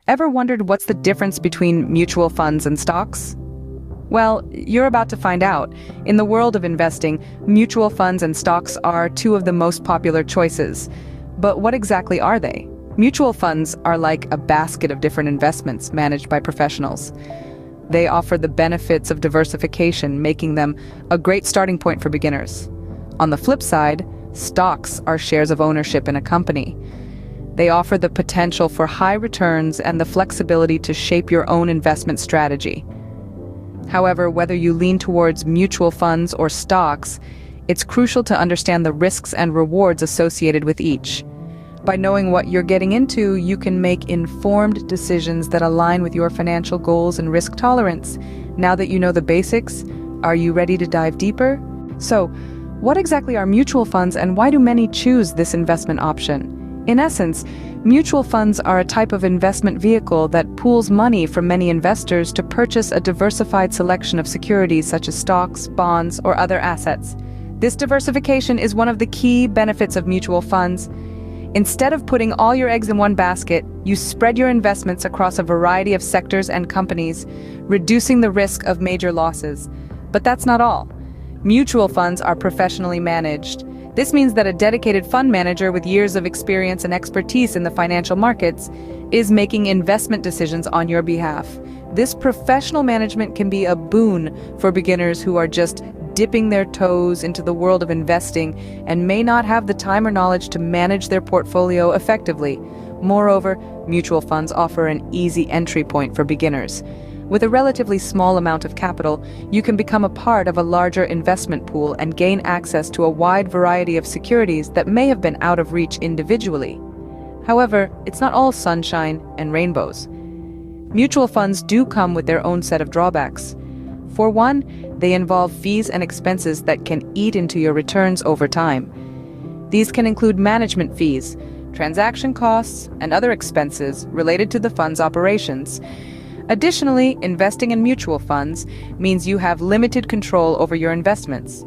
Ever wondered what's the difference between mutual funds and stocks? Well, you're about to find out. In the world of investing, mutual funds and stocks are two of the most popular choices. But what exactly are they? Mutual funds are like a basket of different investments managed by professionals. They offer the benefits of diversification, making them a great starting point for beginners. On the flip side, stocks are shares of ownership in a company. They offer the potential for high returns and the flexibility to shape your own investment strategy. However, whether you lean towards mutual funds or stocks, it's crucial to understand the risks and rewards associated with each. By knowing what you're getting into, you can make informed decisions that align with your financial goals and risk tolerance. Now that you know the basics, are you ready to dive deeper? So, what exactly are mutual funds and why do many choose this investment option? In essence, mutual funds are a type of investment vehicle that pools money from many investors to purchase a diversified selection of securities such as stocks, bonds, or other assets. This diversification is one of the key benefits of mutual funds. Instead of putting all your eggs in one basket, you spread your investments across a variety of sectors and companies, reducing the risk of major losses. But that's not all. Mutual funds are professionally managed. This means that a dedicated fund manager with years of experience and expertise in the financial markets is making investment decisions on your behalf. This professional management can be a boon for beginners who are just dipping their toes into the world of investing and may not have the time or knowledge to manage their portfolio effectively. Moreover, mutual funds offer an easy entry point for beginners. With a relatively small amount of capital, you can become a part of a larger investment pool and gain access to a wide variety of securities that may have been out of reach individually. However, it's not all sunshine and rainbows. Mutual funds do come with their own set of drawbacks. For one, they involve fees and expenses that can eat into your returns over time. These can include management fees, transaction costs, and other expenses related to the fund's operations. Additionally, investing in mutual funds means you have limited control over your investments.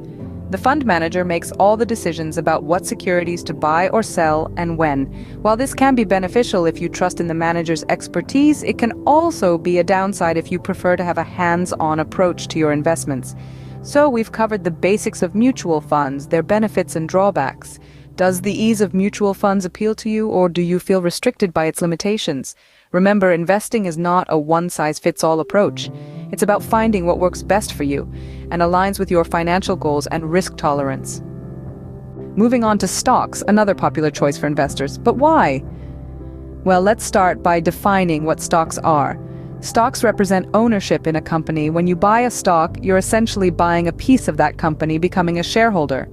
The fund manager makes all the decisions about what securities to buy or sell and when. While this can be beneficial if you trust in the manager's expertise, it can also be a downside if you prefer to have a hands-on approach to your investments. So we've covered the basics of mutual funds, their benefits and drawbacks. Does the ease of mutual funds appeal to you, or do you feel restricted by its limitations? Remember, investing is not a one-size-fits-all approach. It's about finding what works best for you and aligns with your financial goals and risk tolerance. Moving on to stocks, another popular choice for investors. But why? Well, let's start by defining what stocks are. Stocks represent ownership in a company. When you buy a stock, you're essentially buying a piece of that company, becoming a shareholder.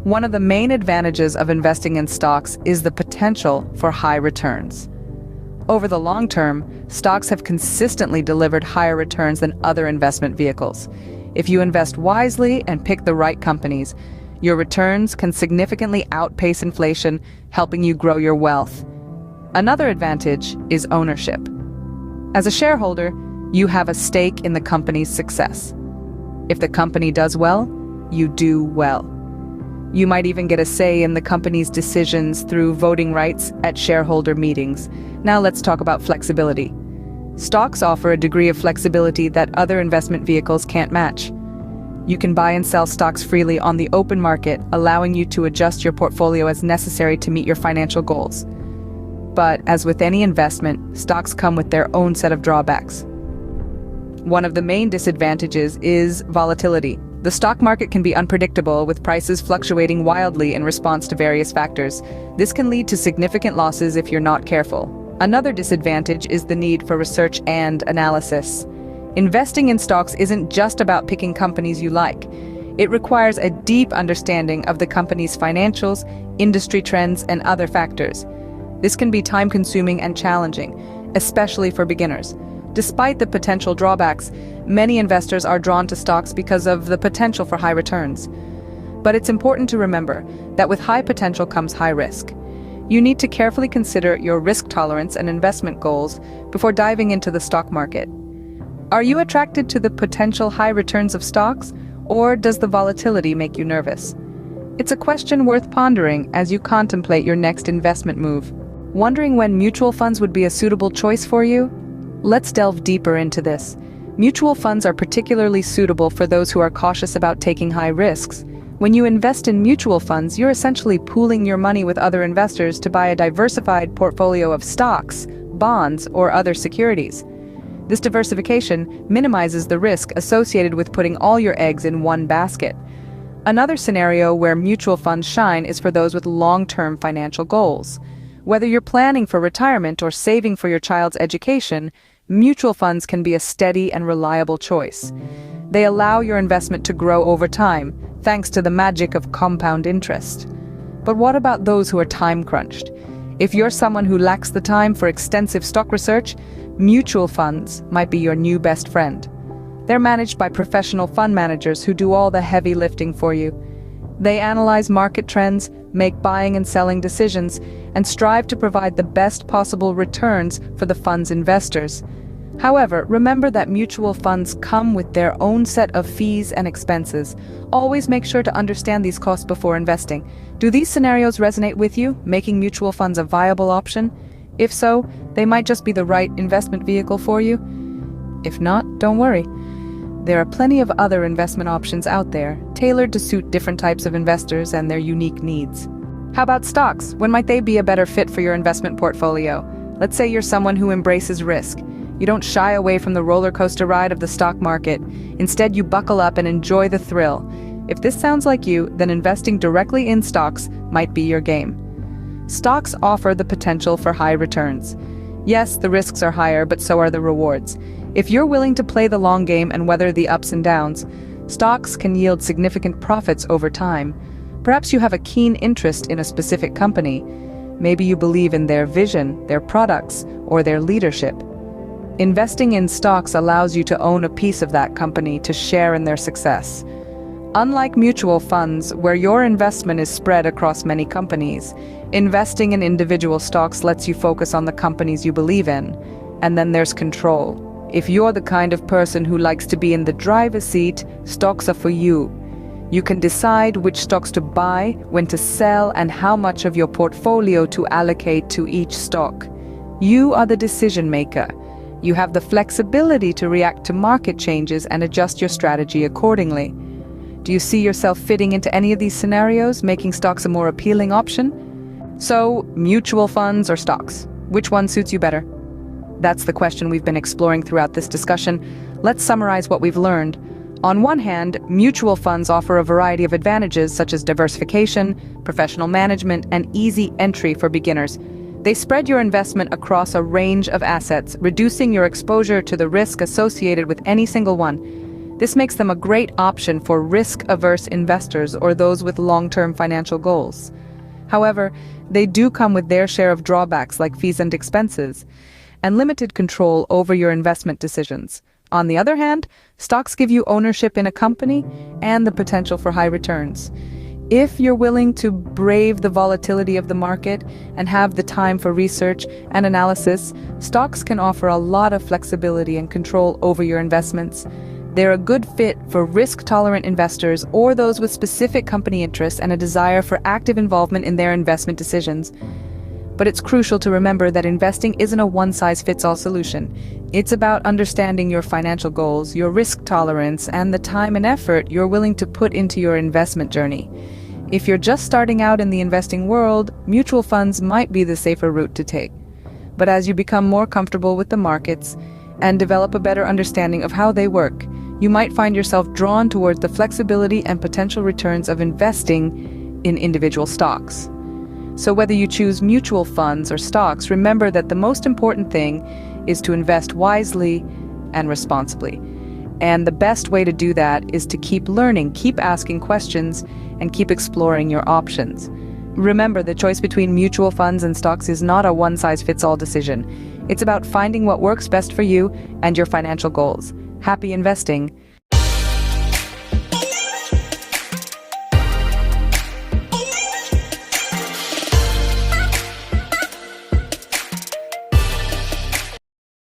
One of the main advantages of investing in stocks is the potential for high returns. Over the long term, stocks have consistently delivered higher returns than other investment vehicles. If you invest wisely and pick the right companies, your returns can significantly outpace inflation, helping you grow your wealth. Another advantage is ownership. As a shareholder, you have a stake in the company's success. If the company does well, you do well. You might even get a say in the company's decisions through voting rights at shareholder meetings. Now let's talk about flexibility. Stocks offer a degree of flexibility that other investment vehicles can't match. You can buy and sell stocks freely on the open market, allowing you to adjust your portfolio as necessary to meet your financial goals. But as with any investment, stocks come with their own set of drawbacks. One of the main disadvantages is volatility. The stock market can be unpredictable, with prices fluctuating wildly in response to various factors. This can lead to significant losses if you're not careful. Another disadvantage is the need for research and analysis. Investing in stocks isn't just about picking companies you like. It requires a deep understanding of the company's financials, industry trends, and other factors. This can be time-consuming and challenging, especially for beginners. Despite the potential drawbacks, many investors are drawn to stocks because of the potential for high returns. But it's important to remember that with high potential comes high risk. You need to carefully consider your risk tolerance and investment goals before diving into the stock market. Are you attracted to the potential high returns of stocks, or does the volatility make you nervous? It's a question worth pondering as you contemplate your next investment move. Wondering when mutual funds would be a suitable choice for you? Let's delve deeper into this. Mutual funds are particularly suitable for those who are cautious about taking high risks. When you invest in mutual funds, you're essentially pooling your money with other investors to buy a diversified portfolio of stocks, bonds, or other securities. This diversification minimizes the risk associated with putting all your eggs in one basket. Another scenario where mutual funds shine is for those with long-term financial goals. Whether you're planning for retirement or saving for your child's education, mutual funds can be a steady and reliable choice. They allow your investment to grow over time, thanks to the magic of compound interest. But what about those who are time-crunched? If you're someone who lacks the time for extensive stock research, mutual funds might be your new best friend. They're managed by professional fund managers who do all the heavy lifting for you. They analyze market trends, make buying and selling decisions, and strive to provide the best possible returns for the fund's investors. However, remember that mutual funds come with their own set of fees and expenses. Always make sure to understand these costs before investing. Do these scenarios resonate with you, making mutual funds a viable option? If so, they might just be the right investment vehicle for you. If not, don't worry. There are plenty of other investment options out there, tailored to suit different types of investors and their unique needs. How about stocks? When might they be a better fit for your investment portfolio? Let's say you're someone who embraces risk. You don't shy away from the roller coaster ride of the stock market. Instead, you buckle up and enjoy the thrill. If this sounds like you, then investing directly in stocks might be your game. Stocks offer the potential for high returns. Yes, the risks are higher, but so are the rewards. If you're willing to play the long game and weather the ups and downs, stocks can yield significant profits over time. Perhaps you have a keen interest in a specific company. Maybe you believe in their vision, their products, or their leadership. Investing in stocks allows you to own a piece of that company to share in their success. Unlike mutual funds, where your investment is spread across many companies, investing in individual stocks lets you focus on the companies you believe in. And then there's control. If you're the kind of person who likes to be in the driver's seat, stocks are for you. You can decide which stocks to buy, when to sell, and how much of your portfolio to allocate to each stock. You are the decision maker. You have the flexibility to react to market changes and adjust your strategy accordingly. Do you see yourself fitting into any of these scenarios, making stocks a more appealing option? So, mutual funds or stocks? Which one suits you better? That's the question we've been exploring throughout this discussion. Let's summarize what we've learned. On one hand, mutual funds offer a variety of advantages such as diversification, professional management, and easy entry for beginners. They spread your investment across a range of assets, reducing your exposure to the risk associated with any single one. This makes them a great option for risk-averse investors or those with long-term financial goals. However, they do come with their share of drawbacks like fees and expenses, and limited control over your investment decisions. On the other hand, stocks give you ownership in a company and the potential for high returns. If you're willing to brave the volatility of the market and have the time for research and analysis, stocks can offer a lot of flexibility and control over your investments. They're a good fit for risk-tolerant investors or those with specific company interests and a desire for active involvement in their investment decisions. But it's crucial to remember that investing isn't a one-size-fits-all solution. It's about understanding your financial goals, your risk tolerance, and the time and effort you're willing to put into your investment journey. If you're just starting out in the investing world, mutual funds might be the safer route to take. But as you become more comfortable with the markets and develop a better understanding of how they work, you might find yourself drawn towards the flexibility and potential returns of investing in individual stocks. So whether you choose mutual funds or stocks, remember that the most important thing is to invest wisely and responsibly. And the best way to do that is to keep learning, keep asking questions, and keep exploring your options. Remember, the choice between mutual funds and stocks is not a one-size-fits-all decision. It's about finding what works best for you and your financial goals. Happy investing!